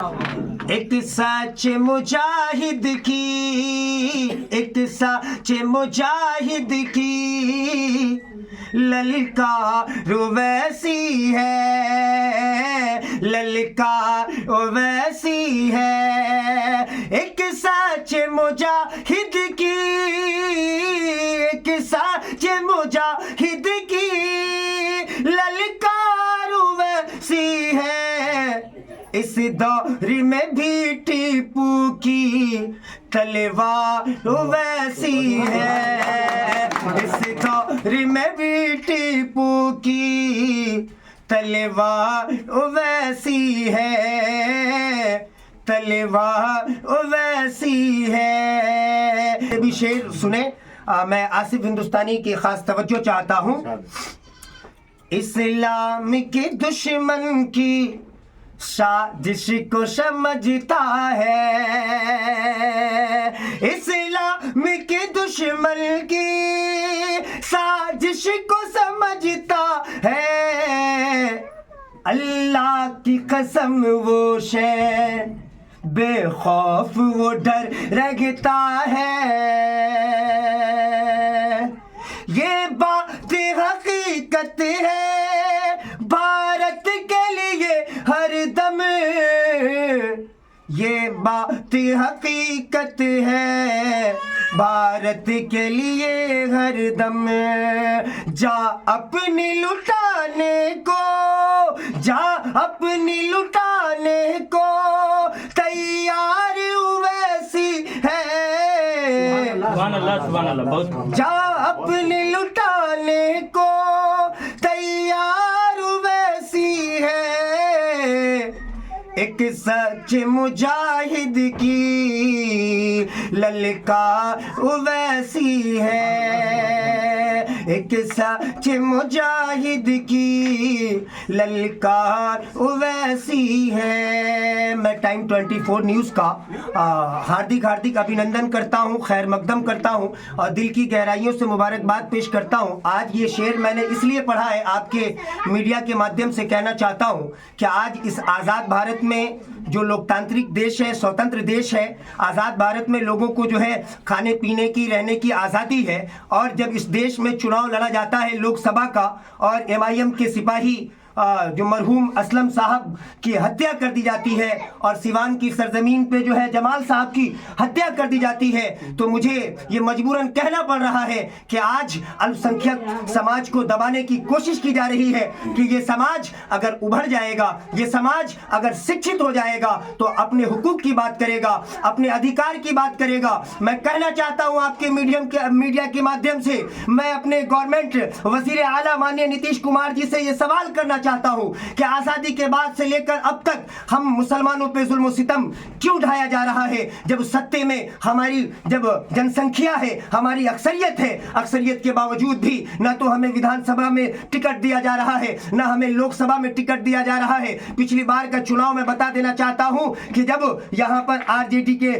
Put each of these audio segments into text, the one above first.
एक सच मुजाहिद की, एक सच मुजाहिद की ललकार वैसी है, ललकार वैसी है। एक सच मुजाहिद की, एक सच मुजाहिद की ललकार वैसी है। इस दौर में भी टीपू की तलवार वैसी है, इस दौर में भी टीपू की तलवार वैसी है, तलवार वैसी है। ये भी शेर सुने। मैं आसिफ हिंदुस्तानी की खास तवज्जो चाहता हूँ। इस्लाम के दुश्मन की साजिश को समझता है, इस्लाम के दुश्मन की साजिश को समझता है। अल्लाह की कसम वो शे बेखौफ वो डर रखता है। ये बात हकीकत है भारत के लिए हर दम, ये बात हकीकत है भारत के लिए हर दम। जा अपनी लुटाने को, जा अपनी लुटाने को तैयार वैसी है। सुभान अल्लाह, सुभान अल्लाह। बहुत जा अपनी लुटाने को तैयार वैसी है। एक सच मुजाहिद की ललकार वैसी है, एक सच मुजाहिद की ललकार वैसी है। मैं टाइम 24 न्यूज़ का हार्दिक हार्दिक अभिनंदन करता हूं, खैर मकदम करता हूं और दिल की गहराइयों से मुबारकबाद पेश करता हूं। आज ये शेर मैंने इसलिए पढ़ा है, आपके मीडिया के माध्यम से कहना चाहता हूं कि आज इस आज़ाद भारत में जो लोकतांत्रिक देश है, स्वतंत्र देश है, आज़ाद भारत में लोगों को जो है खाने पीने की, रहने की आज़ादी है। और जब इस देश में चुनाव लड़ा जाता है लोकसभा का और MIM के सिपाही जो मरहूम असलम साहब की हत्या कर दी जाती है और सिवान की सरजमीन पे जो है जमाल साहब की हत्या कर दी जाती है, तो मुझे ये मजबूरन कहना पड़ रहा है कि आज अल्पसंख्यक समाज को दबाने की कोशिश की जा रही है कि ये समाज अगर उभर जाएगा, ये समाज अगर शिक्षित हो जाएगा तो अपने हुकूक की बात करेगा, अपने अधिकार की बात करेगा। मैं कहना चाहता हूँ आपके मीडिया के माध्यम से, मैं अपने गवर्नमेंट वजीर आला माननीय नीतीश कुमार जी से ये सवाल करना चाहता हूं कि आजादी के बाद से लेकर अब तक हम मुसलमानों पे जुल्म सितम क्यों ढाया जा रहा है, जब सत्ते में हमारी जब जनसंख्या है, हमारी अक्सरियत है, अक्सरियत के बावजूद भी ना तो हमें विधानसभा में टिकट दिया जा रहा है, ना हमें लोकसभा में टिकट दिया जा रहा है। पिछली बार का चुनाव में बता देना चाहता हूं कि जब यहां पर RJD के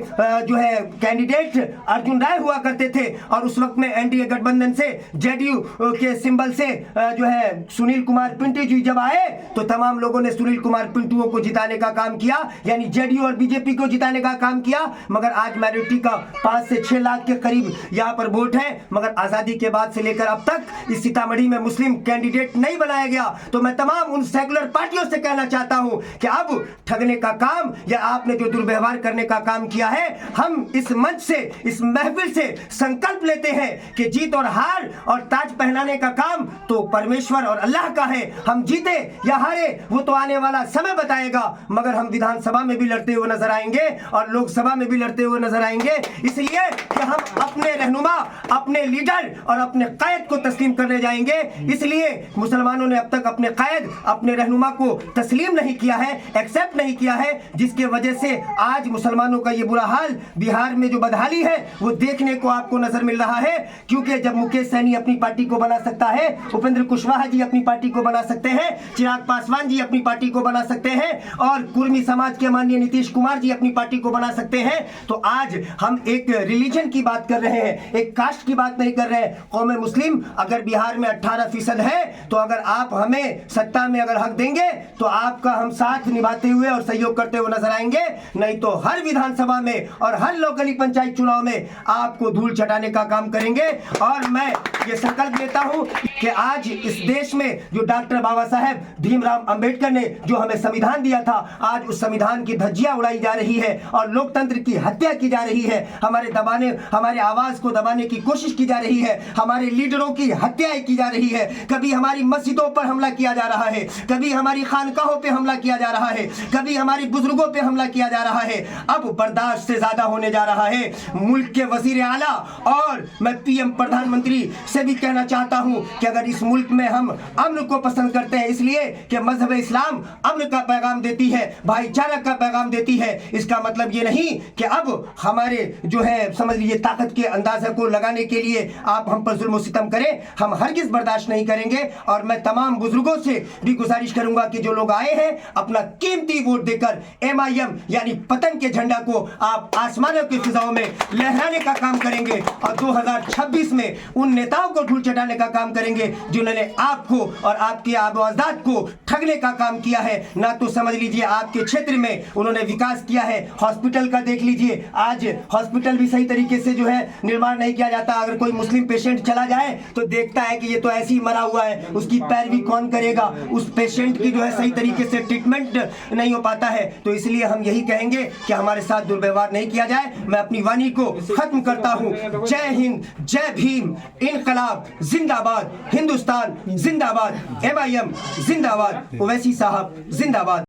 जो है कैंडिडेट अर्जुन राय हुआ करते थे और उस वक्त में NDA गठबंधन से JDU के सिंबल से जो है सुनील कुमार पिंटू जी जब आए तो तमाम लोगों ने सुनील कुमार पिंटुओं को जिताने का काम किया, यानी JDU और BJP को जिताने का काम किया। मगर आज मैजॉरिटी का 5 से 6 लाख के करीब यहाँ पर वोट है, मगर आजादी के बाद से लेकर अब तक इस सीतामढ़ी में मुस्लिम कैंडिडेट नहीं बनाया गया। तो मैं तमाम उन सेकुलर पार्टियों से कहना चाहता हूं कि अब ठगने का काम या आपने जो दुर्व्यवहार करने का काम किया है, हम इस मंच से, इस महफिल से संकल्प लेते हैं कि जीत और हार और ताज पहनाने का काम तो परमेश्वर और अल्लाह का है। हम जीते या हारे वो तो आने वाला समय बताएगा, मगर हम विधानसभा में भी लड़ते हुए नजर आएंगे और लोकसभा में भी लड़ते हुए नजर आएंगे, इसलिए कि हम अपने रहनुमा, अपने लीडर और अपने कायद को तस्लीम करने जाएंगे। इसलिए मुसलमानों ने अब तक अपने कायद, अपने रहनुमा को तस्लीम नहीं किया है, एक्सेप्ट नहीं किया है, जिसके वजह से आज मुसलमानों का ये बुरा हाल, बिहार में जो बदहाली है वो देखने को आपको नजर मिल रहा है। क्योंकि जब मुकेश सहनी अपनी पार्टी को बना सकता है, उपेंद्र कुशवाहा जी अपनी पार्टी को बना सकते हैं, चिराग पासवान जी अपनी पार्टी को बना सकते हैं और कुर्मी समाज के माननीय नीतीश कुमार जी अपनी पार्टी को बना सकते हैं। तो आज हम एक रिलीजन की बात कर रहे हैं, एक कास्ट की बात नहीं कर रहे हैं। कौम मुस्लिम अगर बिहार में 18% है तो अगर आप हमें सत्ता में अगर हक देंगे तो आपका हम साथ निभाते हुए और सहयोग करते हुए नजर आएंगे, नहीं तो हर विधानसभा में और हर लोकल पंचायत चुनाव में आपको धूल चटाने का काम करेंगे। और मैं ये संकल्प लेता हूं कि आज इस देश में जो डॉक्टर बाबा साहेब भीमराव अंबेडकर ने जो हमें संविधान दिया था, आज उस संविधान की धज्जियां उड़ाई जा रही है और लोकतंत्र की हत्या की जा रही है। हमारे आवाज को दबाने की कोशिश की जा रही है, हमारे लीडरों की हत्याएं की जा रही है। कभी हमारी मस्जिदों पर हमला किया जा रहा है, कभी हमारी खानकाहों पे हमला किया जा रहा है, कभी हमारी बुजुर्गों पे हमला किया जा रहा है। अब बर्दाश्त से ज्यादा होने जा रहा है। मुल्क के वजीर आला और मैं पीएम प्रधानमंत्री से भी कहना चाहता हूं कि अगर इस मुल्क में हम अमन को पसंद करते हैं, इसलिए कि मजहब इस्लाम अमन का पैगाम देती है, भाईचारा का पैगाम देती है, इसका मतलब ये नहीं कि अब हमारे जो है समझ लीजिए ताकत के अंदाजा को लगाने के लिए आप हम पर जुल्म सितम करें। हम हरगिज बर्दाश्त नहीं करेंगे। और मैं तमाम बुजुर्गों से भी गुजारिश करूंगा कि जो लोग आए हैं अपना कीमती वोट देकर MIM यानी पतन के झंडा को आप आसमानों की फिजाओं में लहराने का काम करेंगे और 2026 में उन नेताओं को धूल चटाने का काम करेंगे जिन्होंने आपको और आपकी आवाज़ात को ठगने का काम किया है। ना तो समझ लीजिए आपके क्षेत्र में उन्होंने विकास किया है, हॉस्पिटल का देख लीजिए, आज हॉस्पिटल भी सही तरीके से जो है निर्माण नहीं किया जाता। अगर कोई मुस्लिम पेशेंट चला जाए तो देखता है कि ये तो ऐसे ही मरा हुआ है, उसकी पैरवी कौन करेगा, उस पेशेंट की जो है सही तरीके से ट्रीटमेंट नहीं हो पाता है। तो इसलिए हम यही कहेंगे कि हमारे साथ दुर्व्यवहार नहीं किया जाए। मैं अपनी वाणी को खत्म करता हूं। जय हिंद, जय भीम, इनकलाब जिंदाबाद, हिंदुस्तान जिंदाबाद, MIM जिंदाबाद, ओवैसी साहब जिंदाबाद।